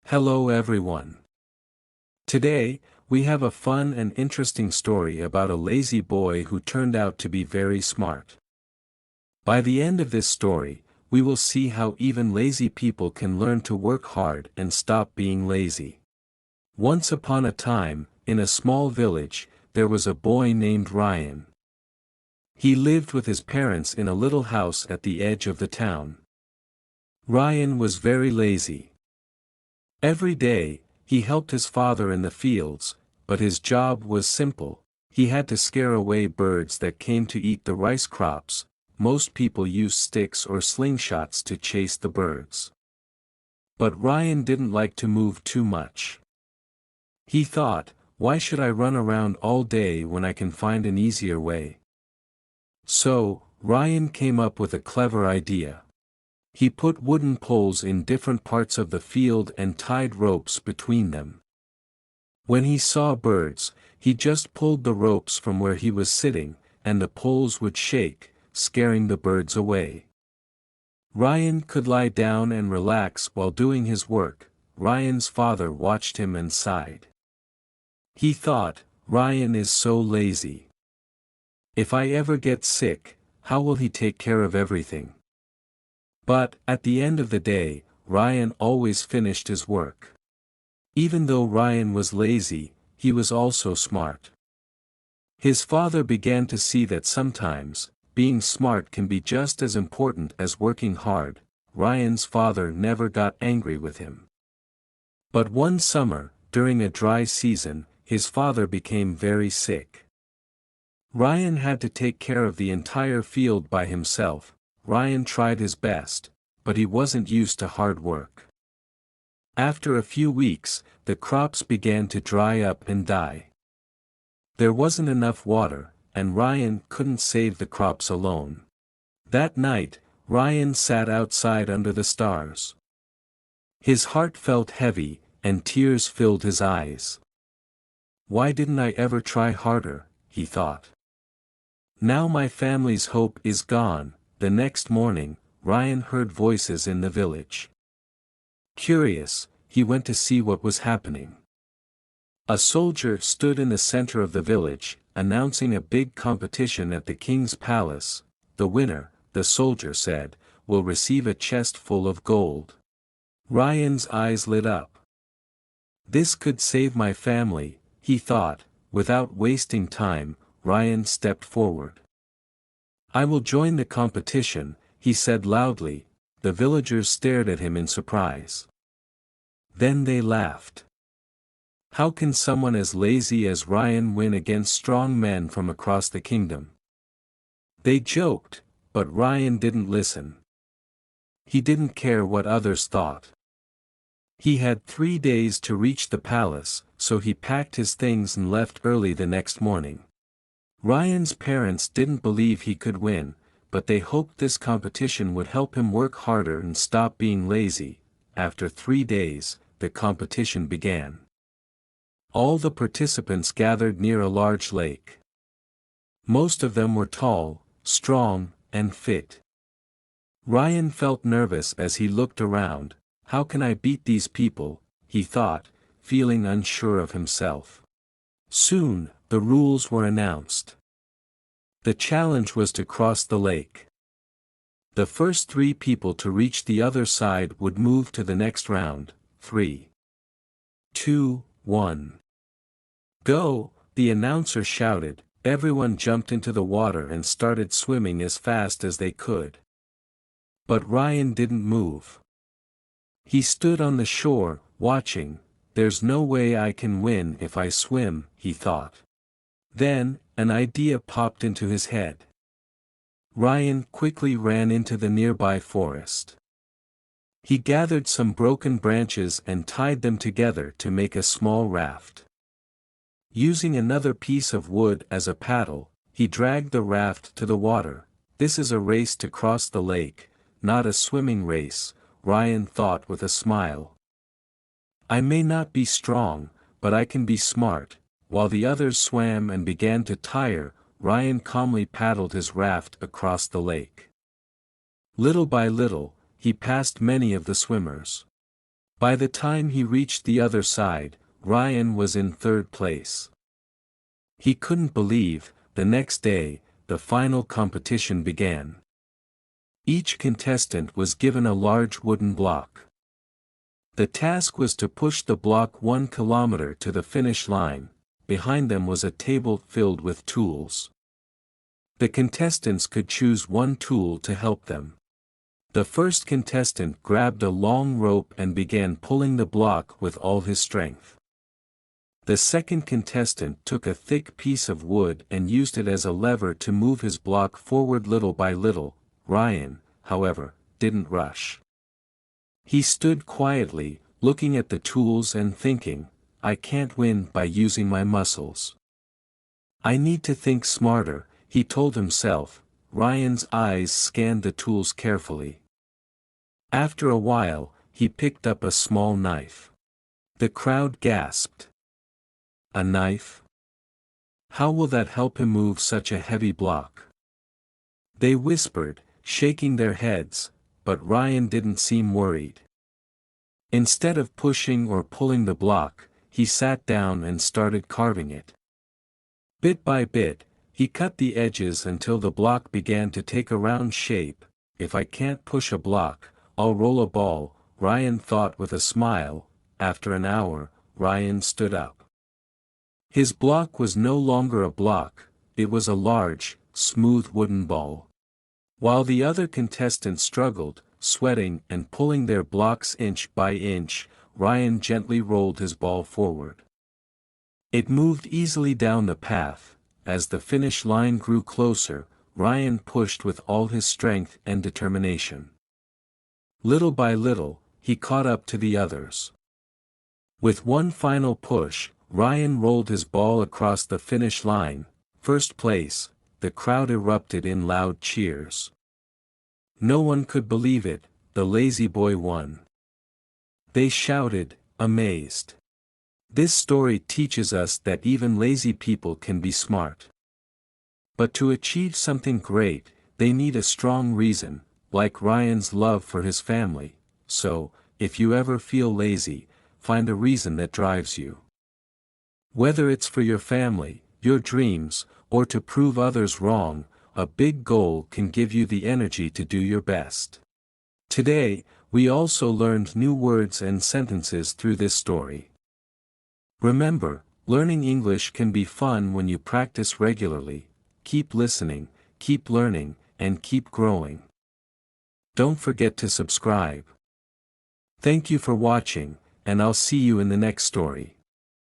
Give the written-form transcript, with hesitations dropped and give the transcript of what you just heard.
Hello everyone. Today, we have a fun and interesting story about a lazy boy who turned out to be very smart. By the end of this story, we will see how even lazy people can learn to work hard and stop being lazy. Once upon a time, in a small village, there was a boy named Ryan. He lived with his parents in a little house at the edge of the town. Ryan was very lazy. Every day, he helped his father in the fields, but his job was simple. He had to scare away birds that came to eat the rice crops. Most people use sticks or slingshots to chase the birds. But Ryan didn't like to move too much. He thought, why should I run around all day when I can find an easier way? So, Ryan came up with a clever idea. He put wooden poles in different parts of the field and tied ropes between them. When he saw birds, he just pulled the ropes from where he was sitting, and the poles would shake, scaring the birds away. Ryan could lie down and relax while doing his work. Ryan's father watched him and sighed. He thought, Ryan is so lazy. If I ever get sick, how will he take care of everything? But, at the end of the day, Ryan always finished his work. Even though Ryan was lazy, he was also smart. His father began to see that sometimes, being smart can be just as important as working hard. Ryan's father never got angry with him. But one summer, during a dry season, his father became very sick. Ryan had to take care of the entire field by himself. Ryan tried his best, but he wasn't used to hard work. After a few weeks, the crops began to dry up and die. There wasn't enough water, and Ryan couldn't save the crops alone. That night, Ryan sat outside under the stars. His heart felt heavy, and tears filled his eyes. Why didn't I ever try harder, he thought. Now my family's hope is gone. The next morning, Ryan heard voices in the village. Curious, he went to see what was happening. A soldier stood in the center of the village, announcing a big competition at the king's palace. The winner, the soldier said, will receive a chest full of gold. Ryan's eyes lit up. This could save my family, he thought. Without wasting time, Ryan stepped forward. I will join the competition, he said loudly. The villagers stared at him in surprise. Then they laughed. How can someone as lazy as Ryan win against strong men from across the kingdom? They joked, but Ryan didn't listen. He didn't care what others thought. He had 3 days to reach the palace, so he packed his things and left early the next morning. Ryan's parents didn't believe he could win, but they hoped this competition would help him work harder and stop being lazy. After 3 days, the competition began. All the participants gathered near a large lake. Most of them were tall, strong, and fit. Ryan felt nervous as he looked around. How can I beat these people, he thought, feeling unsure of himself. Soon, the rules were announced. The challenge was to cross the lake. The first 3 people to reach the other side would move to the next round. 3, 2, 1. Go, the announcer shouted. Everyone jumped into the water and started swimming as fast as they could. But Ryan didn't move. He stood on the shore, watching. There's no way I can win if I swim, he thought. Then, an idea popped into his head. Ryan quickly ran into the nearby forest. He gathered some broken branches and tied them together to make a small raft. Using another piece of wood as a paddle, he dragged the raft to the water. This is a race to cross the lake, not a swimming race, Ryan thought with a smile. I may not be strong, but I can be smart. While the others swam and began to tire, Ryan calmly paddled his raft across the lake. Little by little, he passed many of the swimmers. By the time he reached the other side, Ryan was in third place. He couldn't believe, the next day, the final competition began. Each contestant was given a large wooden block. The task was to push the block 1 kilometer to the finish line. Behind them was a table filled with tools. The contestants could choose one tool to help them. The first contestant grabbed a long rope and began pulling the block with all his strength. The second contestant took a thick piece of wood and used it as a lever to move his block forward little by little. Ryan, however, didn't rush. He stood quietly, looking at the tools and thinking, I can't win by using my muscles. I need to think smarter, he told himself. Ryan's eyes scanned the tools carefully. After a while, he picked up a small knife. The crowd gasped. A knife? How will that help him move such a heavy block? They whispered, shaking their heads, but Ryan didn't seem worried. Instead of pushing or pulling the block, he sat down and started carving it. Bit by bit, he cut the edges until the block began to take a round shape. If I can't push a block, I'll roll a ball, Ryan thought with a smile. After an hour, Ryan stood up. His block was no longer a block, it was a large, smooth wooden ball. While the other contestants struggled, sweating and pulling their blocks inch by inch, Ryan gently rolled his ball forward. It moved easily down the path. As the finish line grew closer, Ryan pushed with all his strength and determination. Little by little, he caught up to the others. With one final push, Ryan rolled his ball across the finish line. First place. The crowd erupted in loud cheers. No one could believe it, the lazy boy won. They shouted, amazed. This story teaches us that even lazy people can be smart. But to achieve something great, they need a strong reason, like Ryan's love for his family. So, if you ever feel lazy, find a reason that drives you. Whether it's for your family, your dreams, or to prove others wrong, a big goal can give you the energy to do your best. Today, we also learned new words and sentences through this story. Remember, learning English can be fun when you practice regularly. Keep listening, keep learning, and keep growing. Don't forget to subscribe. Thank you for watching, and I'll see you in the next story.